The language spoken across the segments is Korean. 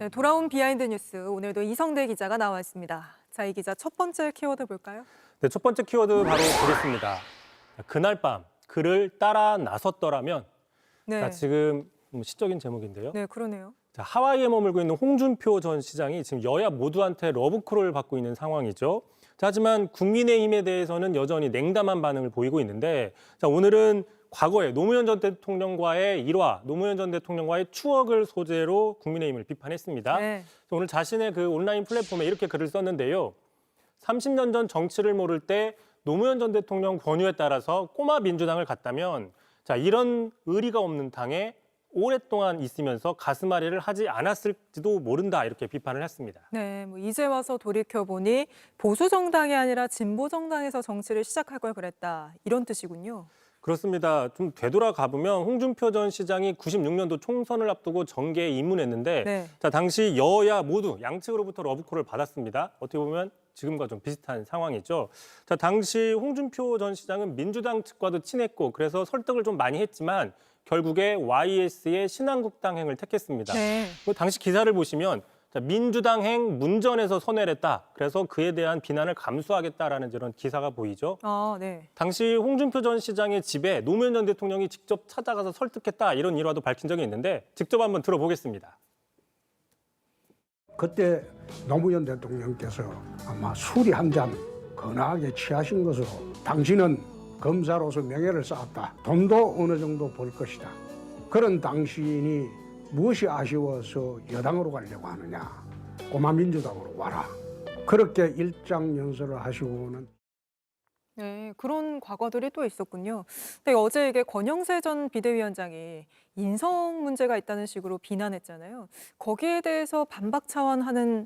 네, 돌아온 비하인드 뉴스 오늘도 이성대 기자가 나와 있습니다. 자, 이 기자 첫 번째 키워드 볼까요? 네, 첫 번째 키워드 바로 보겠습니다. 그날 밤 그를 따라 나섰더라면. 네. 자, 지금 시적인 제목인데요. 네, 그러네요. 자, 하와이에 머물고 있는 홍준표 전 시장이 지금 여야 모두한테 러브콜을 받고 있는 상황이죠. 자, 하지만 국민의힘에 대해서는 여전히 냉담한 반응을 보이고 있는데, 자, 오늘은 과거에 노무현 전 대통령과의 일화, 노무현 전 대통령과의 추억을 소재로 국민의힘을 비판했습니다. 네. 오늘 자신의 그 온라인 플랫폼에 이렇게 글을 썼는데요. 30년 전 정치를 모를 때 노무현 전 대통령 권유에 따라서 꼬마 민주당을 갔다면, 자, 이런 의리가 없는 당에 오랫동안 있으면서 가슴앓이를 하지 않았을지도 모른다, 이렇게 비판을 했습니다. 네, 이제 와서 돌이켜보니 보수 정당이 아니라 진보 정당에서 정치를 시작할 걸 그랬다, 이런 뜻이군요. 그렇습니다. 좀 되돌아가 보면 홍준표 전 시장이 96년도 총선을 앞두고 정계에 입문했는데, 네. 자, 당시 여야 모두 양측으로부터 러브콜을 받았습니다. 어떻게 보면 지금과 좀 비슷한 상황이죠. 자, 당시 홍준표 전 시장은 민주당 측과도 친했고 그래서 설득을 좀 많이 했지만 결국에 YS의 신한국당행을 택했습니다. 네. 당시 기사를 보시면, 자, 민주당행 문전에서 선회를 했다. 그래서 그에 대한 비난을 감수하겠다라는 이런 기사가 보이죠. 아, 네. 당시 홍준표 전 시장의 집에 노무현 전 대통령이 직접 찾아가서 설득했다, 이런 일화도 밝힌 적이 있는데 직접 한번 들어보겠습니다. 그때 노무현 대통령께서 아마 술이 한 잔 거나하게 취하신 것으로 당신은 검사로서 명예를 쌓았다. 돈도 어느 정도 벌 것이다. 그런 당신이 무엇이 아쉬워서 여당으로 가려고 하느냐. 꼬마 민주당으로 와라. 그렇게 일장연설을 하시고는 네, 그런 과거들이 또 있었군요. 근데 어제 이게 권영세 전 비대위원장이 인성 문제가 있다는 식으로 비난했잖아요. 거기에 대해서 반박 차원하는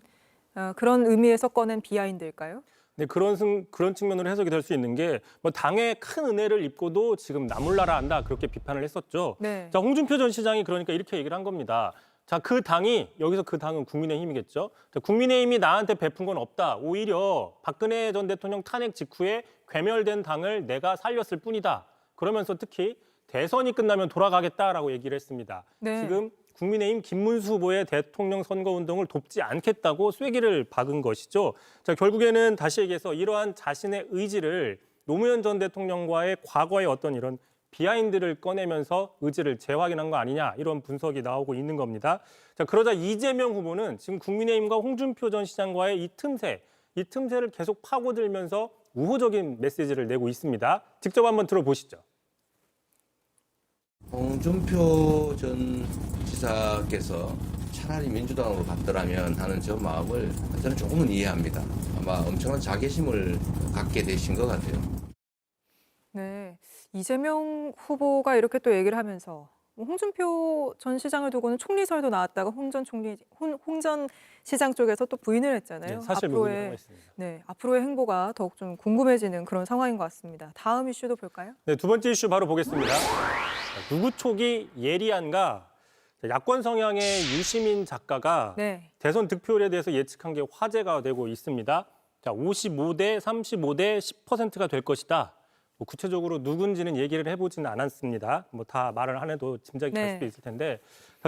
그런 의미에서 꺼낸 비하인드일까요? 네, 그런 측면으로 해석이 될 수 있는 게, 뭐 당의 큰 은혜를 입고도 지금 나몰라라 한다, 그렇게 비판을 했었죠. 네. 자, 홍준표 전 시장이 그러니까 이렇게 얘기를 한 겁니다. 자, 그 당이, 여기서 그 당은 국민의힘이겠죠. 자, 국민의힘이 나한테 베푼 건 없다. 오히려 박근혜 전 대통령 탄핵 직후에 괴멸된 당을 내가 살렸을 뿐이다. 그러면서 특히 대선이 끝나면 돌아가겠다라고 얘기를 했습니다. 네. 지금 국민의힘 김문수 후보의 대통령 선거운동을 돕지 않겠다고 쐐기를 박은 것이죠. 자, 결국에는 다시 얘기해서 이러한 자신의 의지를 노무현 전 대통령과의 과거의 어떤 이런 비하인드를 꺼내면서 의지를 재확인한 거 아니냐, 이런 분석이 나오고 있는 겁니다. 자, 그러자 이재명 후보는 지금 국민의힘과 홍준표 전 시장과의 이 틈새를 계속 파고들면서 우호적인 메시지를 내고 있습니다. 직접 한번 들어보시죠. 홍준표 전 지사께서 차라리 민주당으로 갔더라면 하는 저 마음을 저는 조금은 이해합니다. 아마 엄청난 자괴심을 갖게 되신 것 같아요. 네, 이재명 후보가 이렇게 또 얘기를 하면서 홍준표 전 시장을 두고는 총리설도 나왔다가 홍 전 시장 쪽에서 또 부인을 했잖아요. 네, 사실 무근이라고 했습니다. 네, 앞으로의 행보가 더욱 좀 궁금해지는 그런 상황인 것 같습니다. 다음 이슈도 볼까요? 네, 두 번째 이슈 바로 보겠습니다. 누구 촉이 예리한가? 야권 성향의 유시민 작가가 네. 대선 득표율에 대해서 예측한 게 화제가 되고 있습니다. 자, 55대 35대 10%가 될 것이다. 뭐 구체적으로 누군지는 얘기를 해보지는 않았습니다. 뭐 다 말을 안 해도 짐작이 갈 네. 수도 있을 텐데,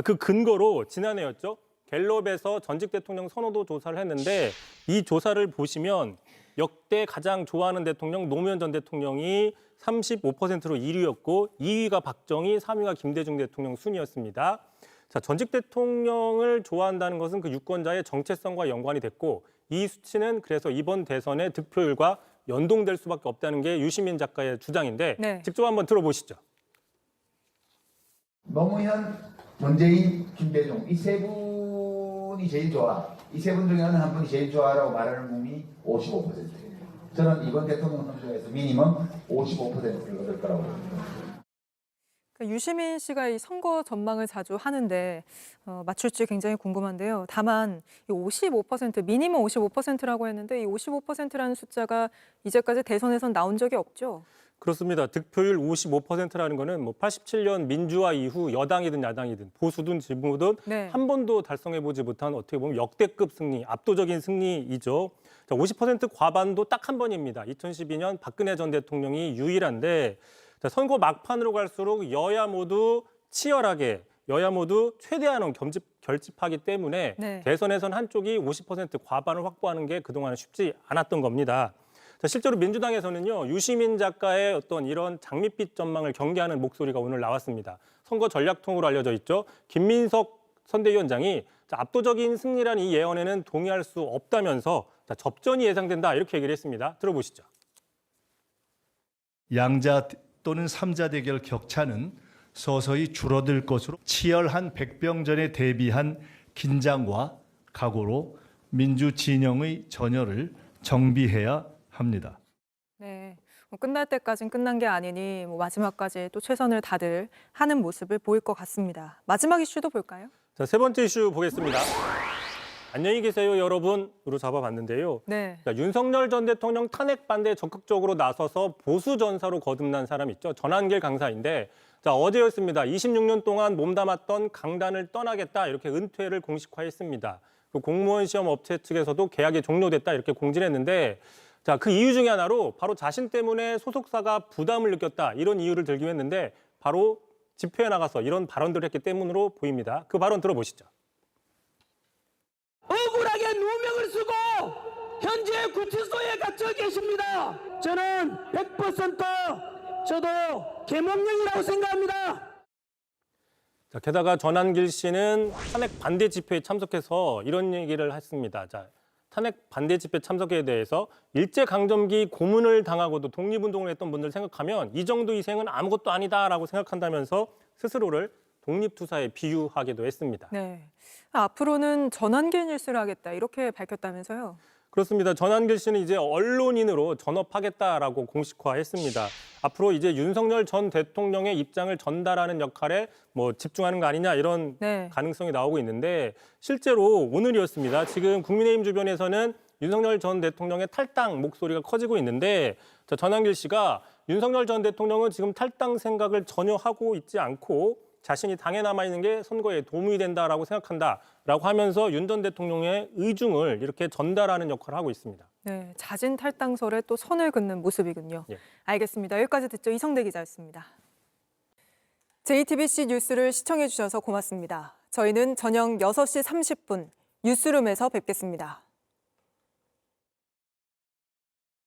그 근거로 지난해였죠. 갤럽에서 전직 대통령 선호도 조사를 했는데, 이 조사를 보시면 역대 가장 좋아하는 대통령 노무현 전 대통령이 35%로 1위였고 2위가 박정희, 3위가 김대중 대통령 순이었습니다. 자, 전직 대통령을 좋아한다는 것은 그 유권자의 정체성과 연관이 됐고, 이 수치는 그래서 이번 대선의 득표율과 연동될 수밖에 없다는 게 유시민 작가의 주장인데, 네. 직접 한번 들어보시죠. 노무현, 문재인, 김대중 이 세 분이 제일 좋아. 이 세 분 중에 어느 한 분이 제일 좋아라고 말하는 분이 55%예요. 저는 이번 대통령 선거에서 미니멈 55%를 얻을 거라고 봅니다. 유시민 씨가 이 선거 전망을 자주 하는데 맞출지 굉장히 궁금한데요. 다만 이 55%, 미니멈 55%라고 했는데 이 55%라는 숫자가 이제까지 대선에선 나온 적이 없죠. 그렇습니다. 득표율 55%라는 거는 뭐 87년 민주화 이후 여당이든 야당이든 보수든 진보든 네. 한 번도 달성해보지 못한 어떻게 보면 역대급 승리, 압도적인 승리이죠. 자, 50% 과반도 딱 한 번입니다. 2012년 박근혜 전 대통령이 유일한데, 자, 선거 막판으로 갈수록 여야 모두 치열하게 여야 모두 최대한은 결집하기 때문에 네. 대선에선 한쪽이 50% 과반을 확보하는 게 그동안은 쉽지 않았던 겁니다. 자, 실제로 민주당에서는요, 유시민 작가의 어떤 이런 장밋빛 전망을 경계하는 목소리가 오늘 나왔습니다. 선거 전략통으로 알려져 있죠. 김민석 선대위원장이 압도적인 승리란 이 예언에는 동의할 수 없다면서 접전이 예상된다 이렇게 얘기를 했습니다. 들어보시죠. 양자 또는 삼자 대결 격차는 서서히 줄어들 것으로 치열한 백병전에 대비한 긴장과 각오로 민주 진영의 전열을 정비해야 합니다. 네. 끝날 때까진 끝난 게 아니니 마지막까지 또 최선을 다들 하는 모습을 보일 것 같습니다. 마지막 이슈도 볼까요? 자, 세 번째 이슈 보겠습니다. 안녕히 계세요, 여러분으로 잡아봤는데요. 네. 자, 윤석열 전 대통령 탄핵 반대에 적극적으로 나서서 보수 전사로 거듭난 사람 있죠. 전한길 강사인데 자, 어제였습니다. 26년 동안 몸담았던 강단을 떠나겠다 이렇게 은퇴를 공식화했습니다. 그 공무원 시험 업체 측에서도 계약이 종료됐다 이렇게 공지를 했는데 자, 그 이유 중에 하나로 바로 자신 때문에 소속사가 부담을 느꼈다 이런 이유를 들기로 했는데 바로 집회에 나가서 이런 발언들을 했기 때문으로 보입니다. 그 발언 들어보시죠. 억울하게 누명을 쓰고 현재 구치소에 갇혀 계십니다. 저는 100% 저도 계몽령이라고 생각합니다. 자, 게다가 전한길 씨는 탄핵 반대 집회에 참석해서 이런 얘기를 했습니다. 자, 탄핵 반대 집회 참석에 대해서 일제강점기 고문을 당하고도 독립운동을 했던 분들 생각하면 이 정도 희생은 아무것도 아니다라고 생각한다면서 스스로를 독립투사에 비유하기도 했습니다. 네. 앞으로는 전환길 뉴스를 하겠다 이렇게 밝혔다면서요? 그렇습니다. 전한길 씨는 이제 언론인으로 전업하겠다라고 공식화했습니다. 앞으로 이제 윤석열 전 대통령의 입장을 전달하는 역할에 집중하는 거 아니냐 이런 네. 가능성이 나오고 있는데 실제로 오늘이었습니다. 지금 국민의힘 주변에서는 윤석열 전 대통령의 탈당 목소리가 커지고 있는데 전한길 씨가 윤석열 전 대통령은 지금 탈당 생각을 전혀 하고 있지 않고 자신이 당에 남아있는 게 선거에 도움이 된다라고 생각한다라고 하면서 윤 전 대통령의 의중을 이렇게 전달하는 역할을 하고 있습니다. 네, 자진 탈당설에 또 선을 긋는 모습이군요. 예. 알겠습니다. 여기까지 듣죠. 이성대 기자였습니다. JTBC 뉴스를 시청해 주셔서 고맙습니다. 저희는 저녁 6시 30분 뉴스룸에서 뵙겠습니다.